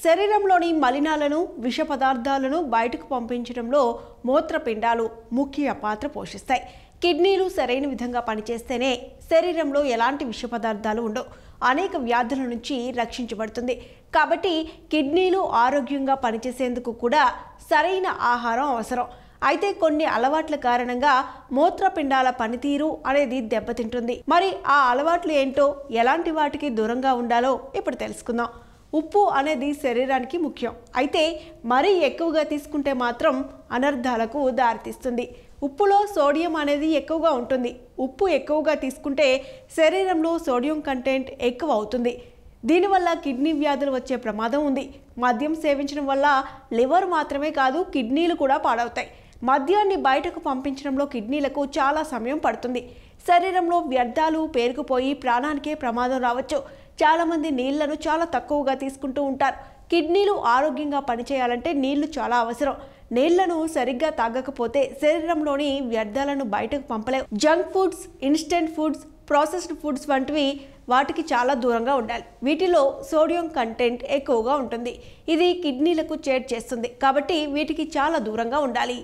శరీరంలోని మలినాలను విష పదార్థాలను బయటకు పంపించడంలో మూత్రపిండాలు ముఖ్య పాత్ర పోషిస్తాయి. కిడ్నీలు సరైన విధంగా పనిచేస్తేనే శరీరంలో ఎలాంటి విష పదార్థాలు ఉండవు, అనేక వ్యాధుల నుంచి రక్షించబడుతుంది. కాబట్టి కిడ్నీలు ఆరోగ్యంగా పనిచేసేందుకు కూడా సరైన ఆహారం అవసరం. అయితే కొన్ని అలవాట్ల కారణంగా మూత్రపిండాల పనితీరు అనేది దెబ్బతింటుంది. మరి ఆ అలవాట్లు ఏంటో, ఎలాంటి వాటికి దూరంగా ఉండాలో ఇప్పుడు తెలుసుకుందాం. ఉప్పు అనేది శరీరానికి ముఖ్యం. అయితే మరీ ఎక్కువగా తీసుకుంటే మాత్రం అనర్థాలకు దారితీస్తుంది. ఉప్పులో సోడియం అనేది ఎక్కువగా ఉంటుంది. ఉప్పు ఎక్కువగా తీసుకుంటే శరీరంలో సోడియం కంటెంట్ ఎక్కువ అవుతుంది. దీనివల్ల కిడ్నీ వ్యాధులు వచ్చే ప్రమాదం ఉంది. మద్యం సేవించడం వల్ల లివర్ మాత్రమే కాదు, కిడ్నీలు కూడా పాడవుతాయి. మద్యాన్ని బయటకు పంపించడంలో కిడ్నీలకు చాలా సమయం పడుతుంది. శరీరంలో వ్యర్థాలు పేరుకుపోయి ప్రాణానికే ప్రమాదం రావచ్చు. చాలామంది నీళ్లను చాలా తక్కువగా తీసుకుంటూ ఉంటారు. కిడ్నీలు ఆరోగ్యంగా పనిచేయాలంటే నీళ్లు చాలా అవసరం. నీళ్లను సరిగ్గా తాగకపోతే శరీరంలోని వ్యర్థాలను బయటకు పంపలేవు. Junk foods, instant foods, processed foods వంటివి వాటికి చాలా దూరంగా ఉండాలి. వీటిలో సోడియం కంటెంట్ ఎక్కువగా ఉంటుంది. ఇది కిడ్నీలకు చేటు చేస్తుంది. కాబట్టి వీటికి చాలా దూరంగా ఉండాలి.